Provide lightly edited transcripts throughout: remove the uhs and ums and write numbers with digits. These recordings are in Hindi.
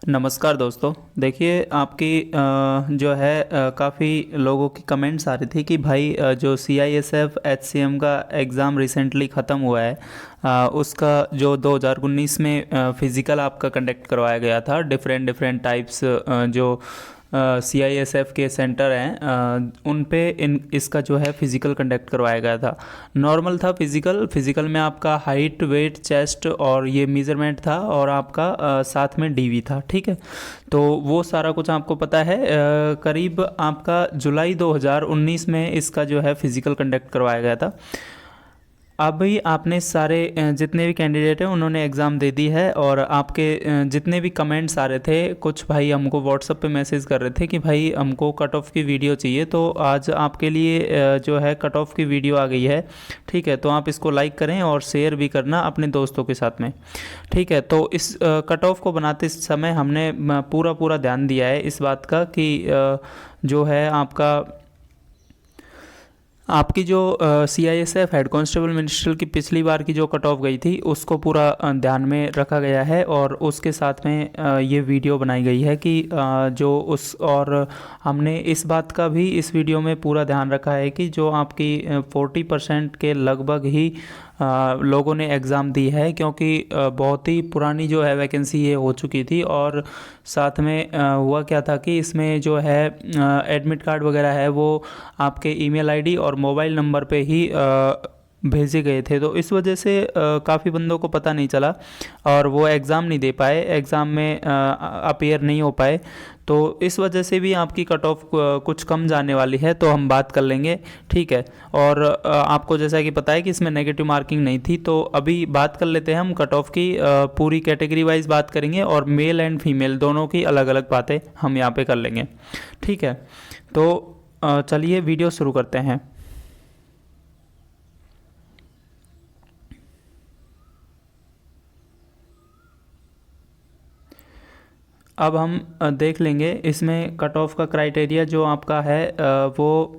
नमस्कार दोस्तों। देखिए आपकी जो है काफ़ी लोगों की कमेंट्स आ रही थी कि भाई जो CISF HCM का एग्ज़ाम रिसेंटली ख़त्म हुआ है, उसका जो 2019 में फ़िज़िकल आपका कंडक्ट करवाया गया था। डिफरेंट डिफरेंट टाइप्स जो CISF के सेंटर हैं उन पे इसका जो है फ़िज़िकल कंडक्ट करवाया गया था। नॉर्मल था फ़िज़िकल में आपका हाइट, वेट, चेस्ट और ये मेज़रमेंट था, और आपका साथ में DV था। ठीक है, तो वो सारा कुछ आपको पता है। करीब आपका जुलाई 2019 में इसका जो है फ़िज़िकल कंडक्ट करवाया गया था। अभी आपने सारे जितने भी कैंडिडेट हैं उन्होंने एग्ज़ाम दे दी है, और आपके जितने भी कमेंट्स आ रहे थे, कुछ भाई हमको व्हाट्सएप पे मैसेज कर रहे थे कि भाई हमको कट ऑफ की वीडियो चाहिए, तो आज आपके लिए जो है कट ऑफ की वीडियो आ गई है। ठीक है, तो आप इसको लाइक करें और शेयर भी करना अपने दोस्तों के साथ में। ठीक है, तो इस कट ऑफ को बनाते समय हमने पूरा पूरा ध्यान दिया है इस बात का कि जो है आपकी जो CISF हेड कांस्टेबल मिनिस्ट्रियल की पिछली बार की जो कट ऑफ गई थी उसको पूरा ध्यान में रखा गया है, और उसके साथ में ये वीडियो बनाई गई है कि जो उस और हमने इस बात का भी इस वीडियो में पूरा ध्यान रखा है कि जो आपकी 40% के लगभग ही लोगों ने एग्ज़ाम दी है, क्योंकि बहुत ही पुरानी जो है वैकेंसी ये हो चुकी थी। और साथ में हुआ क्या था कि इसमें जो है एडमिट कार्ड वगैरह है वो आपके ईमेल आईडी और मोबाइल नंबर पे ही भेजे गए थे, तो इस वजह से काफ़ी बंदों को पता नहीं चला और वो एग्ज़ाम नहीं दे पाए, एग्ज़ाम में अपीयर नहीं हो पाए। तो इस वजह से भी आपकी कट ऑफ कुछ कम जाने वाली है, तो हम बात कर लेंगे। ठीक है, और आपको जैसा कि पता है कि इसमें नेगेटिव मार्किंग नहीं थी, तो अभी बात कर लेते हैं हम कट ऑफ की। पूरी कैटेगरी वाइज बात करेंगे और मेल एंड फीमेल दोनों की अलग अलग बातें हम यहाँ पे कर लेंगे। ठीक है, तो चलिए वीडियो शुरू करते हैं। अब हम देख लेंगे इसमें कट ऑफ का क्राइटेरिया जो आपका है, वो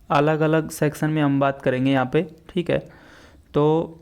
अलग अलग सेक्शन में हम बात करेंगे यहाँ पे। ठीक है, तो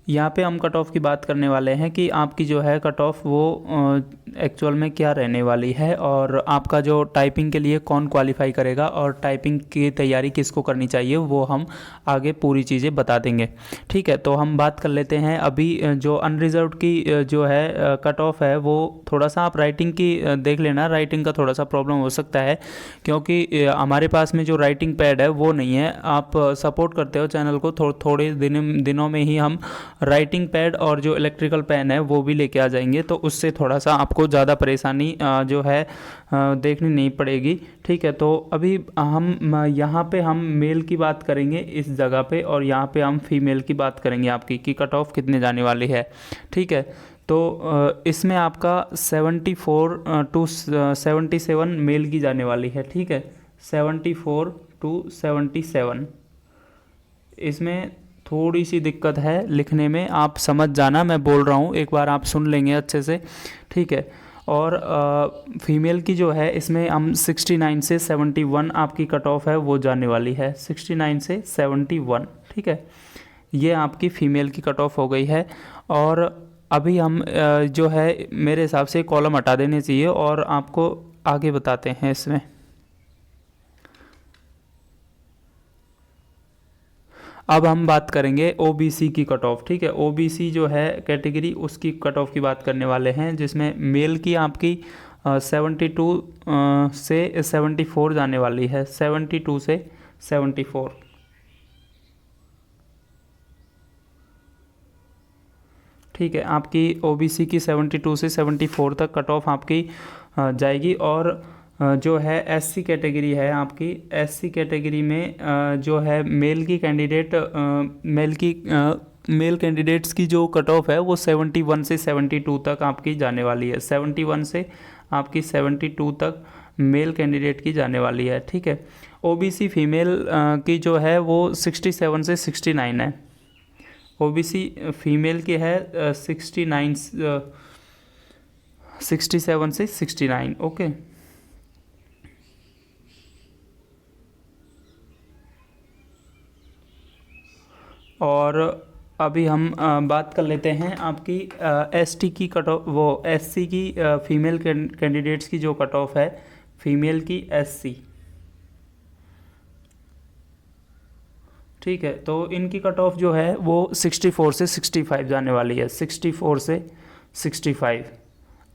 यहाँ पे हम कट ऑफ की बात करने वाले हैं कि आपकी जो है कट ऑफ वो एक्चुअल में क्या रहने वाली है, और आपका जो टाइपिंग के लिए कौन क्वालिफाई करेगा और टाइपिंग की तैयारी किसको करनी चाहिए, वो हम आगे पूरी चीज़ें बता देंगे। ठीक है, तो हम बात कर लेते हैं अभी जो अनरिजर्व्ड की जो है कट ऑफ है, वो थोड़ा सा आप राइटिंग की देख लेना। राइटिंग का थोड़ा सा प्रॉब्लम हो सकता है, क्योंकि हमारे पास में जो राइटिंग पैड है वो नहीं है। आप सपोर्ट करते हो चैनल को, थोड़े दिनों में ही हम राइटिंग पैड और जो इलेक्ट्रिकल पेन है वो भी लेके आ जाएंगे, तो उससे थोड़ा सा आपको ज़्यादा परेशानी जो है देखनी नहीं पड़ेगी। ठीक है, तो अभी हम यहाँ पे हम मेल की बात करेंगे इस जगह पे, और यहाँ पे हम फीमेल की बात करेंगे आपकी कि कट ऑफ कितने जाने वाली है। ठीक है, तो इसमें आपका 74 टू 77 मेल की जाने वाली है। ठीक है, 74 टू 77। इसमें थोड़ी सी दिक्कत है लिखने में, आप समझ जाना, मैं बोल रहा हूँ एक बार आप सुन लेंगे अच्छे से। ठीक है, और फीमेल की जो है इसमें हम 69 से 71 आपकी कट ऑफ है वो जाने वाली है, 69 से 71। ठीक है, ये आपकी फ़ीमेल की कट ऑफ हो गई है। और अभी हम जो है मेरे हिसाब से कॉलम हटा देने चाहिए और आपको आगे बताते हैं इसमें। अब हम बात करेंगे OBC की कट ऑफ। ठीक है, OBC जो है कैटेगरी, उसकी कट ऑफ की बात करने वाले हैं, जिसमें मेल की आपकी 72 से 74 जाने वाली है, 72 से 74। ठीक है, आपकी OBC की 72 से 74 तक कट ऑफ आपकी जाएगी। और जो है SC कैटेगरी है आपकी, SC कैटेगरी में जो है मेल कैंडिडेट्स की जो कट ऑफ है वो 71 से 72 तक आपकी जाने वाली है, 71 से आपकी 72 तक मेल कैंडिडेट की जाने वाली है। ठीक है, OBC फीमेल की जो है वो 67 से 69 है। OBC फीमेल की है 67 से 69। ओके, और अभी हम बात कर लेते हैं आपकी एसटी की कट ऑफ, वो एससी की फीमेल कैंडिडेट्स की जो कट ऑफ है, फीमेल की एससी, ठीक है। तो इनकी कट ऑफ जो है वो 64 से 65 जाने वाली है, 64 से 65।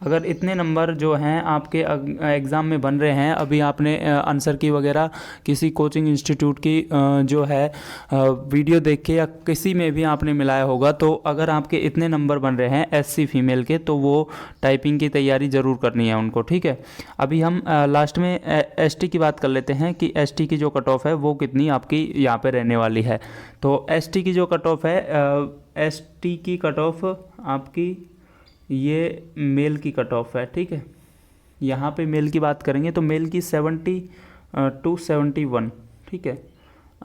अगर इतने नंबर जो हैं आपके एग्ज़ाम में बन रहे हैं, अभी आपने आंसर की वगैरह किसी कोचिंग इंस्टीट्यूट की जो है वीडियो देख के या किसी में भी आपने मिलाया होगा, तो अगर आपके इतने नंबर बन रहे हैं एससी फीमेल के, तो वो टाइपिंग की तैयारी ज़रूर करनी है उनको, ठीक है। अभी हम लास्ट में एसटी की बात कर लेते हैं कि एसटी की जो कट ऑफ है वो कितनी आपकी यहाँ पे रहने वाली है। तो एसटी की जो कट ऑफ है, एसटी की कट ऑफ आपकी ये मेल की कट ऑफ है, ठीक है। यहाँ पे मेल की बात करेंगे तो मेल की 70 टू 71, ठीक है।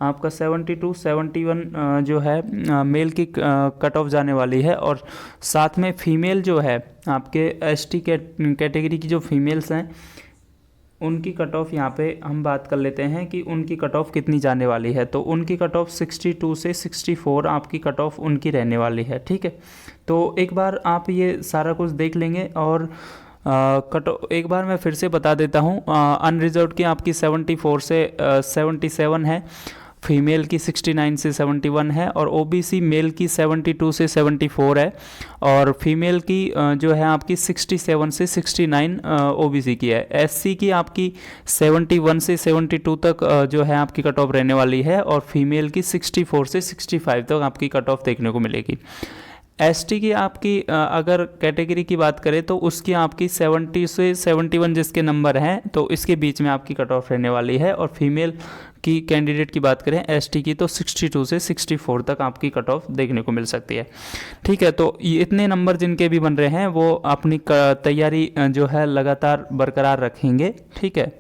आपका 70 टू 71 जो है मेल की कट ऑफ जाने वाली है। और साथ में फीमेल जो है आपके एसटी कैटेगरी की जो फीमेल्स हैं, उनकी कट ऑफ यहाँ पे हम बात कर लेते हैं कि उनकी कट ऑफ कितनी जाने वाली है। तो उनकी कट ऑफ 62 से 64 आपकी कट ऑफ उनकी रहने वाली है, ठीक है। तो एक बार आप ये सारा कुछ देख लेंगे और एक बार मैं फिर से बता देता हूँ। अनरिजर्व्ड की आपकी 74 से 77 है, फीमेल की 69 से 71 है, और ओबीसी मेल की 72 से 74 है, और फीमेल की जो है आपकी 67 से 69 ओबीसी की है। एससी की आपकी 71 से 72 तक जो है आपकी कट ऑफ रहने वाली है, और फीमेल की 64 से 65 तक आपकी कट ऑफ देखने को मिलेगी। एसटी की आपकी अगर कैटेगरी की बात करें तो उसकी आपकी 70 से 71 जिसके नंबर हैं, तो इसके बीच में आपकी कट ऑफ रहने वाली है। और फीमेल की कैंडिडेट की बात करें एसटी की, तो 62 से 64 तक आपकी कट ऑफ देखने को मिल सकती है, ठीक है। तो ये इतने नंबर जिनके भी बन रहे हैं वो अपनी तैयारी जो है लगातार बरकरार रखेंगे, ठीक है।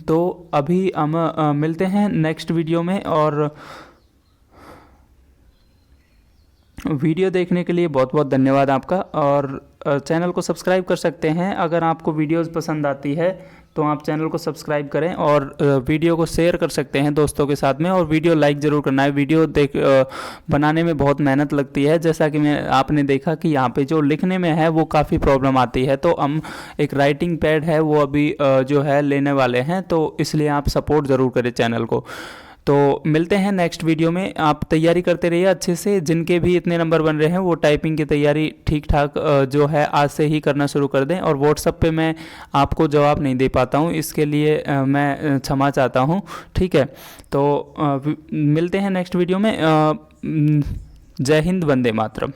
तो अभी हम मिलते हैं नेक्स्ट वीडियो में, और वीडियो देखने के लिए बहुत बहुत धन्यवाद आपका। और चैनल को सब्सक्राइब कर सकते हैं। अगर आपको वीडियोस पसंद आती है तो आप चैनल को सब्सक्राइब करें, और वीडियो को शेयर कर सकते हैं दोस्तों के साथ में, और वीडियो लाइक ज़रूर करना है। वीडियो बनाने में बहुत मेहनत लगती है, जैसा कि आपने देखा कि यहाँ पे जो लिखने में है वो काफ़ी प्रॉब्लम आती है। तो हम एक राइटिंग पैड है वो अभी जो है लेने वाले हैं, तो इसलिए आप सपोर्ट ज़रूर करें चैनल को। तो मिलते हैं नेक्स्ट वीडियो में। आप तैयारी करते रहिए अच्छे से। जिनके भी इतने नंबर बन रहे हैं वो टाइपिंग की तैयारी ठीक ठाक जो है आज से ही करना शुरू कर दें। और व्हाट्सएप पे मैं आपको जवाब नहीं दे पाता हूँ, इसके लिए मैं क्षमा चाहता हूँ, ठीक है। तो मिलते हैं नेक्स्ट वीडियो में। जय हिंद, वंदे मातरम।